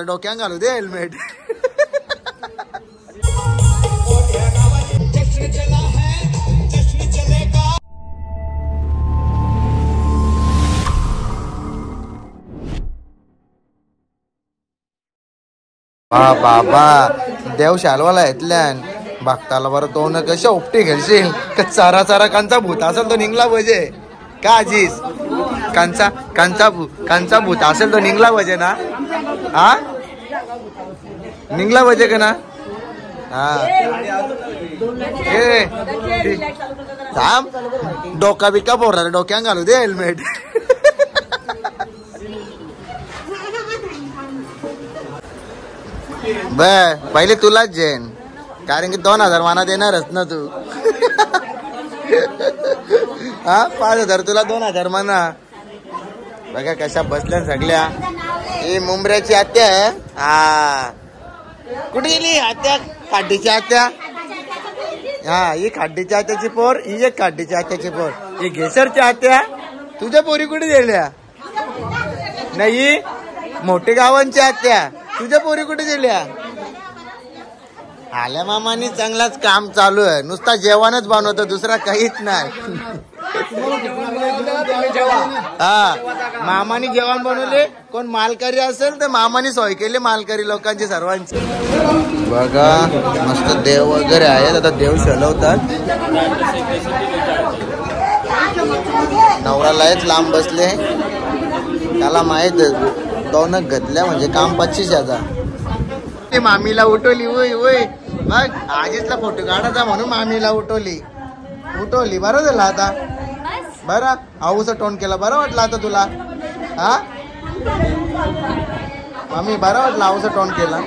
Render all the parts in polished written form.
डोक्यात घालू दे हेल्मेट. बाबा देव शालवाला येतल्यान बघताला बरं तो न कशा उपटी घेशील चारा चारा कांचा भूत असेल तो निघला पाहिजे का आजीस. कांचा भूत असेल तो निघला पाहिजे ना. हा निघला पाहिजे का ना. हा थांब डोका बिका बोलणार डोक्यात घालू दे हेल्मेट. पहिले तुलाच जेन कारण की 2000 माना देणारच ना तू. हा 5000 तुला 2000 माना. बघा कशा बसल्या सगळ्या. ही मुंबऱ्याची आत्या आहे. हा कुठे गेली आत्या. खाड्डीची आत्या. हा ही खाड्डीच्या आत्याची पोर. ही एक खाड्डीच्या आत्याची पोर. ही घेसरची आत्या. तुझ्या पोरी कुठे गेल्या. नाही मोठे गावांची आत्या. तुझ्या पोरी कुठे गेल्या. आल्या मामानी चांगलाच काम चालू आहे. नुसता जेवणच बनवतो दुसरा काहीच नाही. हा मामानी जेवण बनवले. कोण मालकरी असेल तर मामानी सोय केली मालकरी लोकांची सर्वांची. बघा मस्त देव वगैरे आहेत. आता देव शलवतात. नवरालाच लांब बसले. त्याला माहित दोन गदल्या म्हणजे काम 25 आता. ते मामीला उठवली. वय वय बघ आजीतला फोटो काढायचा म्हणून मामीला उठवली. बरं झालं आता. बरं आऊचं टोन केला. बरं वाटलं आता तुला. हा मामी बरं वाटलं आऊचं टोन केला.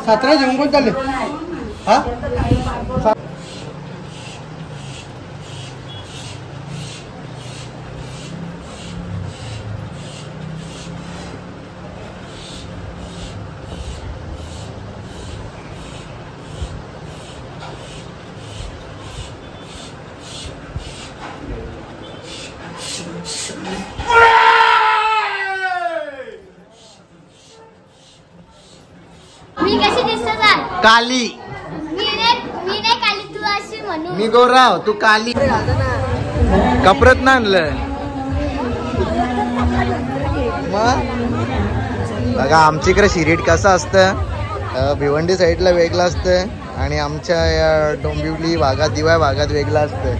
सातरा जंगल चालले. हा काली. मी नाही काली तू अशी म्हणू. मी गोराव तू काली. कपरत ना आणलं. मग बघा आमच्या इकडे शिरीट कसं असतं. भिवंडी साईडला वेगळं असतं आणि आमच्या या डोंबिवली भागात दिवाय भागात वेगळं असतं.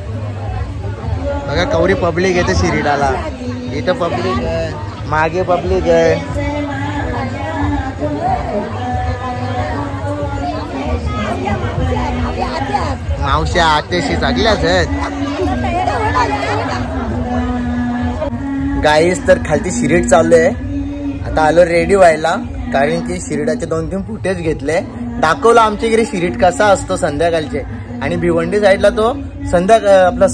बघा कवरी पब्लिक येते शिरीडाला. इथं पब्लिक आहे. मागे पब्लिक आहे. मावश्या आत्याशी सगळ्याच आहेत. गाईस तर खालती शिरीड चालू आहे. आता आलो रेडी व्हायला कारण की शिरीडाचे 2-3 फुटेज घेतले. दाखवलं आमच्या इकडे शिरीड कसा असतो संध्याकाळचे. आणि भिवंडी साईडला तो आपला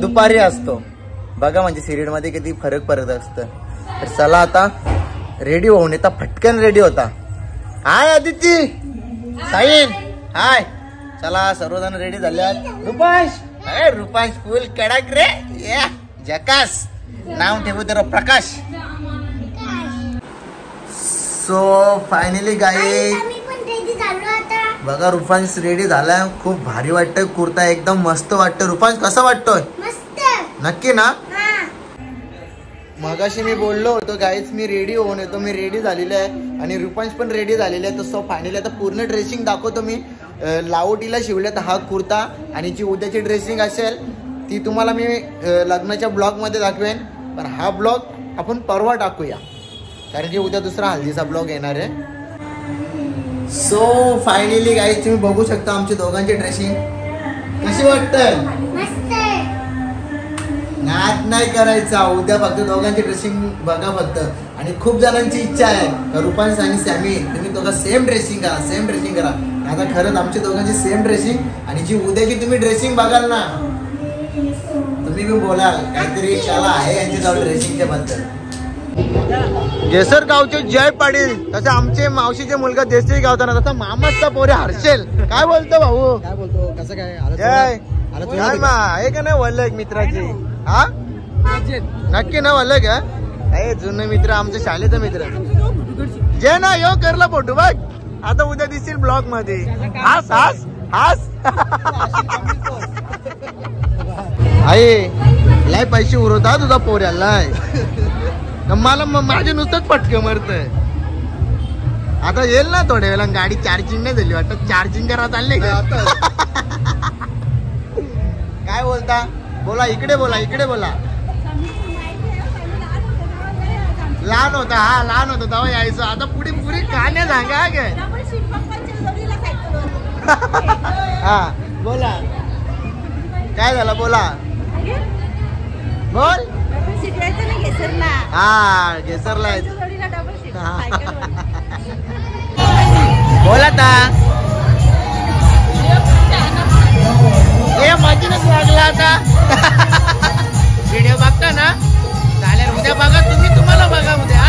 दुपारी असतो. बघा म्हणजे शिरीड मध्ये किती फरक पडत असतं. तर चला आता रेडी होऊन येता. फटकन रेडी होता. हाय आदिती साईन हाय. चला सर्वजण रेडी झाल्यात. रुपांश फुल कडक रे. या जकास नाव ठेवू तर प्रकाश. सो फायनली गाईस बघा रुपांश रेडी झालाय. खूप भारी वाटतंय. कुर्ता एकदम मस्त वाटतोय. रुपांश कसा वाटतोय. नक्की ना. मगाशी मी बोललो होतो गाईज मी रेडी होऊन येतो. मी रेडी झालेले आहे आणि रुपांश पण रेडी झालेले आहे. तर सो फायनली आता पूर्ण ड्रेसिंग दाखवतो मी. लावटीला शिवले तर हा कुर्ता आणि जी उद्याची ड्रेसिंग असेल ती तुम्हाला मी लग्नाच्या ब्लॉगमध्ये दाखवेन. पण हा ब्लॉग आपण परवा टाकूया कारण की उद्या दुसरा हल्दीचा ब्लॉग येणार आहे. सो फायनली गाईज तुम्ही बघू शकता आमची दोघांची ड्रेसिंग कशी वाटतंय. नाच नाही करायचा उद्या, फक्त दोघांची ड्रेसिंग बघा फक्त. आणि खूप जणांची इच्छा आहे का रुपांश आणि सॅमी तुम्ही दोघं सेम ड्रेसिंग करा, सेम ड्रेसिंग करा. आता खरंच आमची दोघांची सेम ड्रेसिंग. आणि जी उद्याची तुम्ही ड्रेसिंग बघाल ना, तुम्ही बी बोलाल काहीतरी शाळा आहे यांच्याजवळ ड्रेसिंगच्या बद्दल. केसर गावचे जय पाटील, तसे आमचे मावशीचे मुलगा देसरी गावताना, तसा मामाचा पोरे हर्षेल. काय बोलतो भाऊ? काय बोलतो? कसं काय जय काय मा आहे का नाही वल्ल एक मित्राची? हा नक्की ना वल्ल का? हे जुने मित्र, आमचे शाळेचा मित्र. जे ना यो करला फोटो बघ, आता उद्या दिसतील ब्लॉग मध्ये. हास हास हास. आई लय पैसे उरवता तुझा पोऱ्यालाय. मला माझे नुसतंच पटके मरतय. आता येईल ना थोड्या वेळा, गाडी चार्जिंग नाही झाली वाटत, चार्जिंग करा चालले का? काय बोलता? बोला इकडे, बोला इकडे बोला. लहान होता, हा लहान होता तेव्हा यायचं. आता पुढे पुरी कहाण्या सांगा काय? हा बोला काय झालं, बोला बोल. हा घेसरला बोला ता मशीनच लागला. आता व्हिडिओ बघता ना, चालेल उद्या बघा तुम्ही, तुम्हाला बघा उद्या.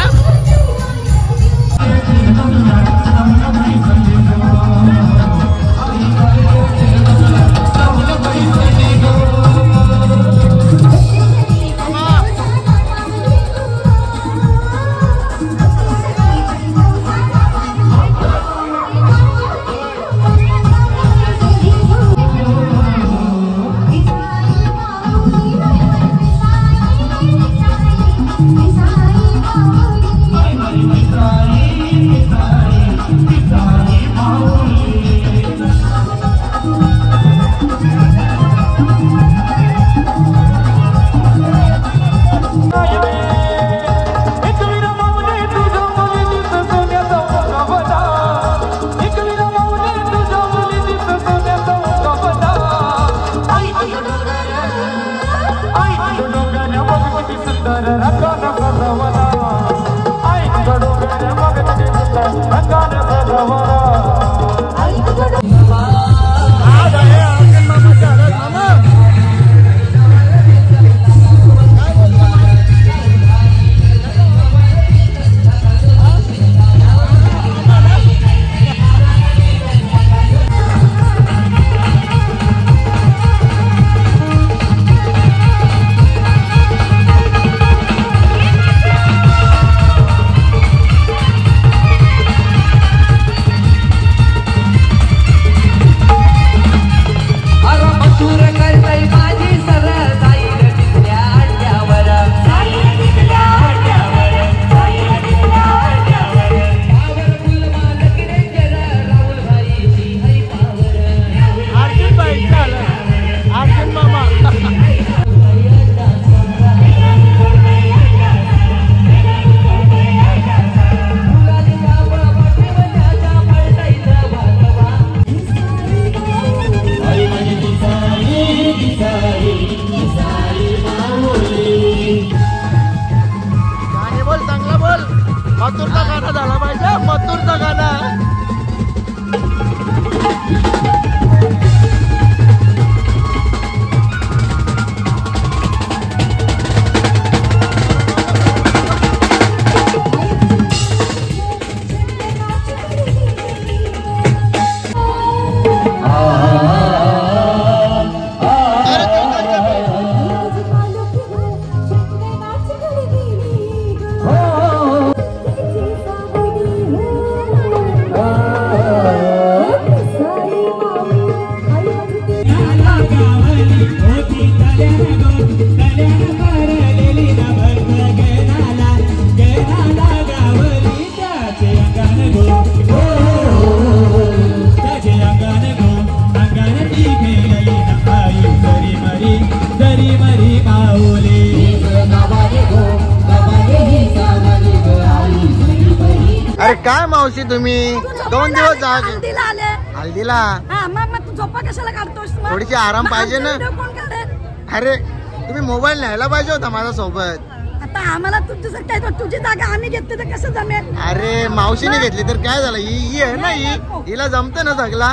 मथुरचा गाणं झाला पाहिजे, मथुरचा गाणं. अरे काय मावशी तुम्ही 2 दिवस हल्दीला झोपा कशाला काढतोस? थोडीशी आराम पाहिजे ना. अरे तुम्ही मोबाईल न्यायला पाहिजे होता माझ्या सोबत. आता आम्हाला तुझ्यासाठी काय तुझी जागा आम्ही घेतली तर कसं जमेल? अरे मावशीने घेतली तर काय झालं, ही आहे ना, हिला जमत ना सगळा.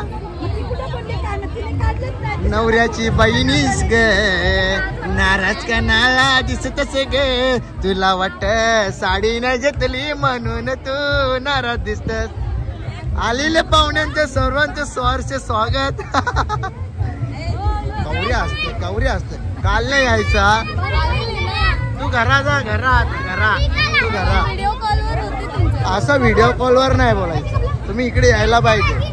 नवऱ्याची बहिणीस ग नाराज का नाला दिसतच ग, तुला वाटत साडी नाही घेतली म्हणून तू नाराज दिसतस. आलेल्या पाहुण्यांच्या सर्वांचे स्वारचे स्वागत. कवरी असते काल नाही यायचा. तू घरात जा, घरात तू घरात. असं व्हिडिओ कॉलवर नाही बोलायचं, तुम्ही इकडे यायला पाहिजे.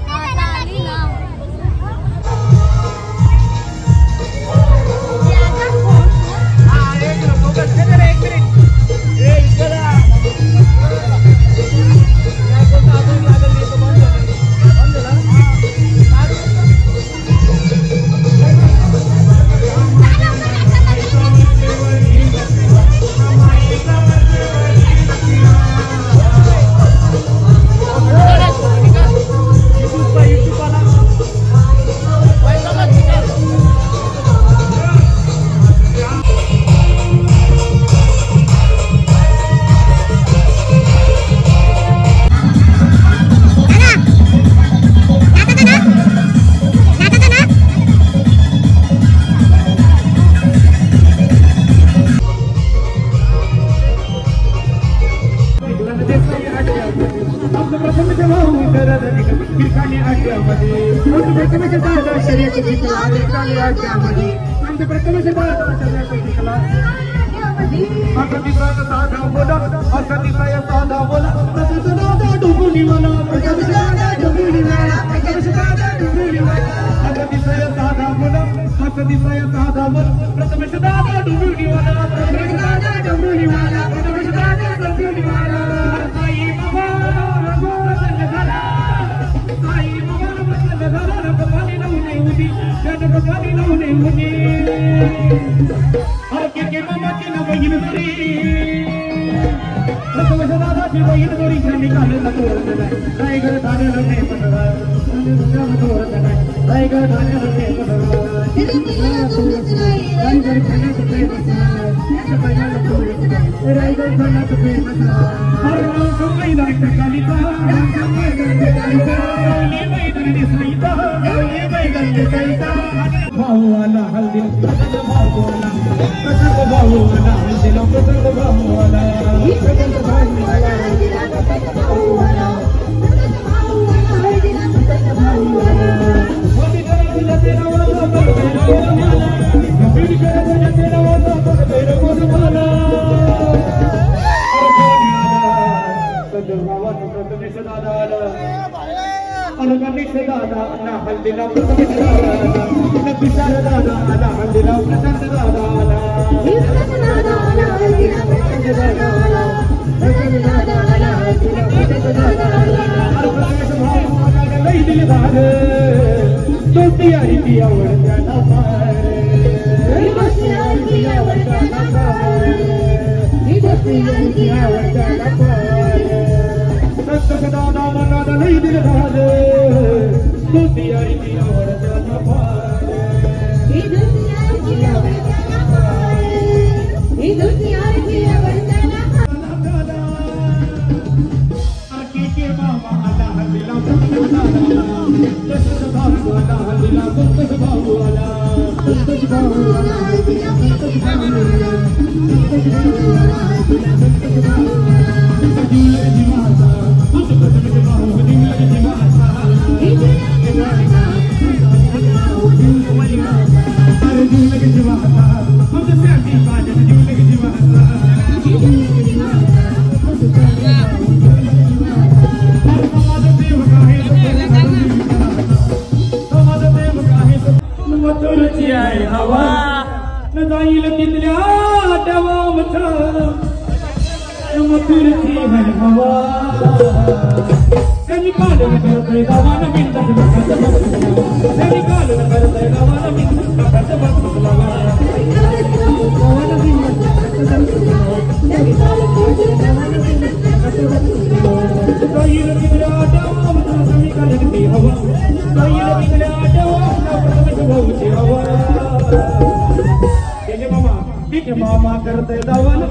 मामा मामा करते दावन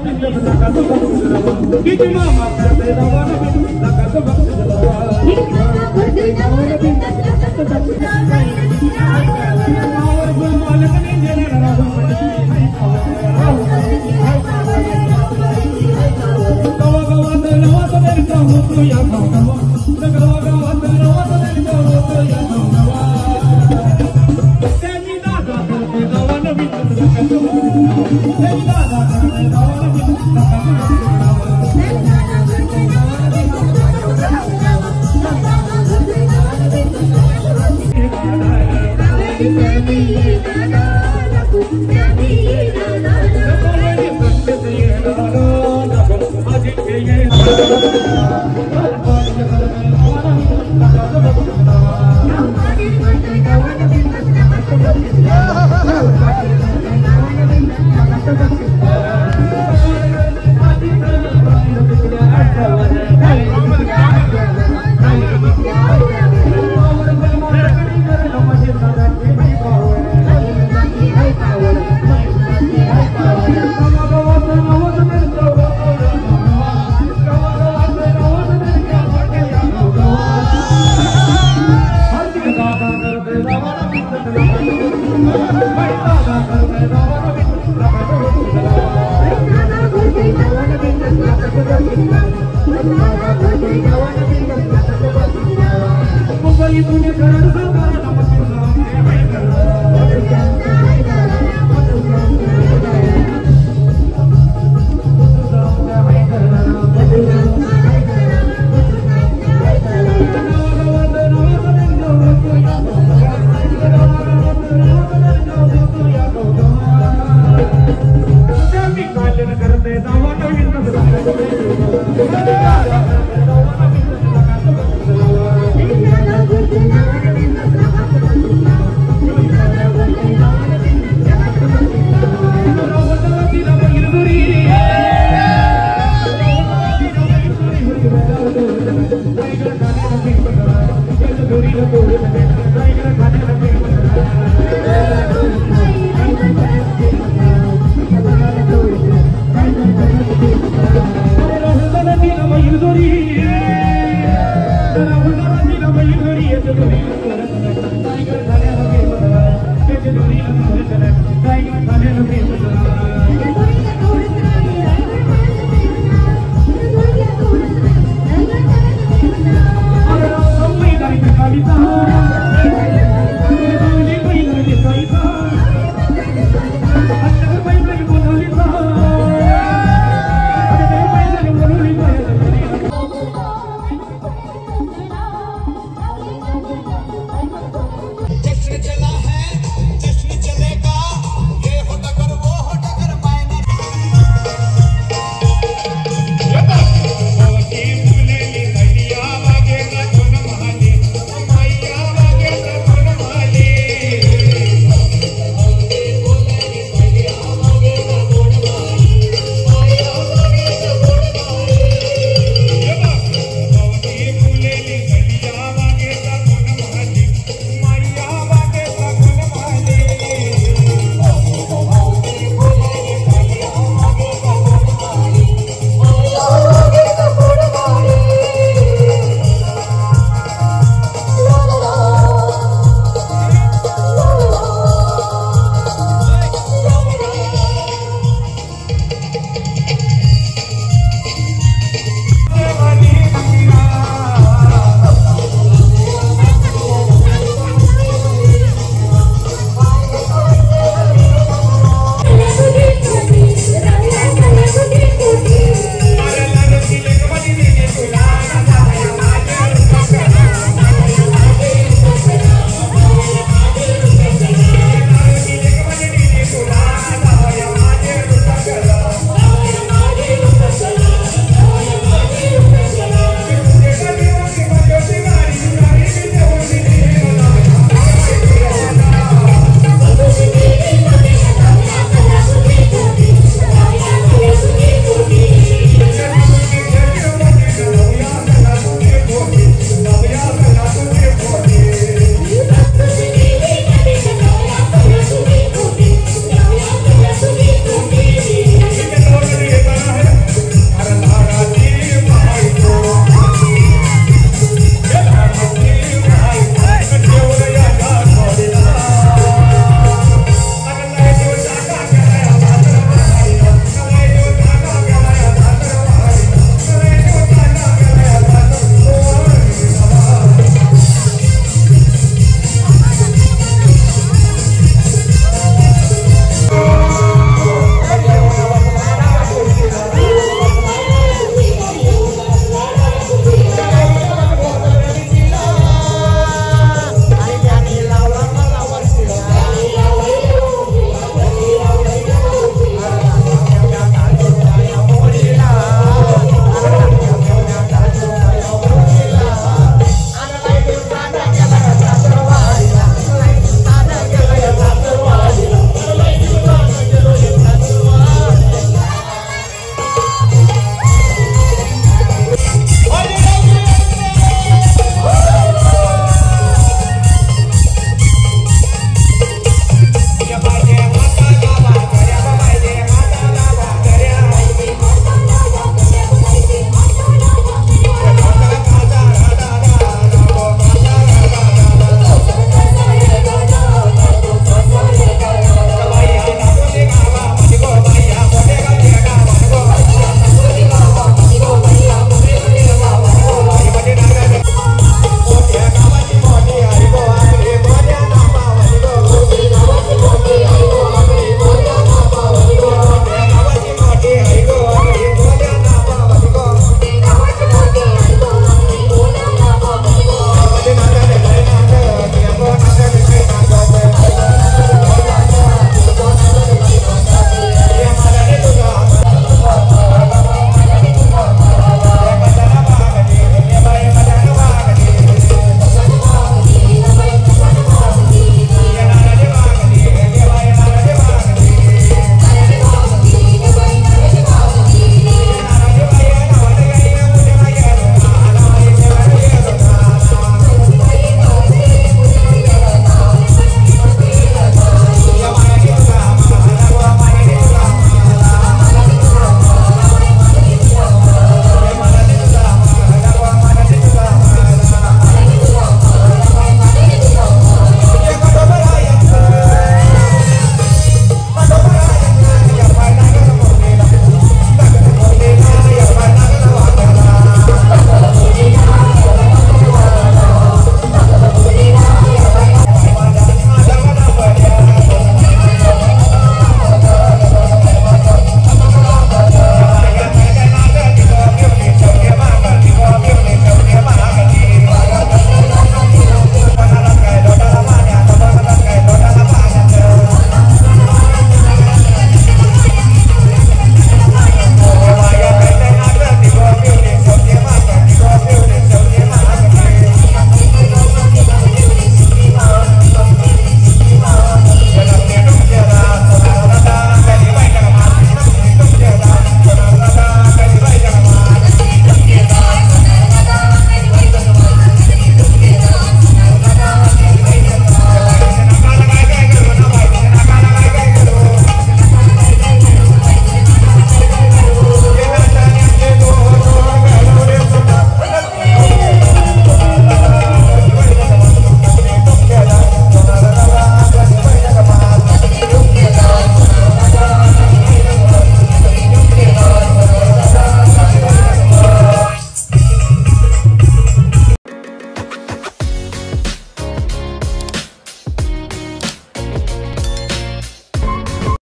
नका तो किती मामा करते दावन नका तो करते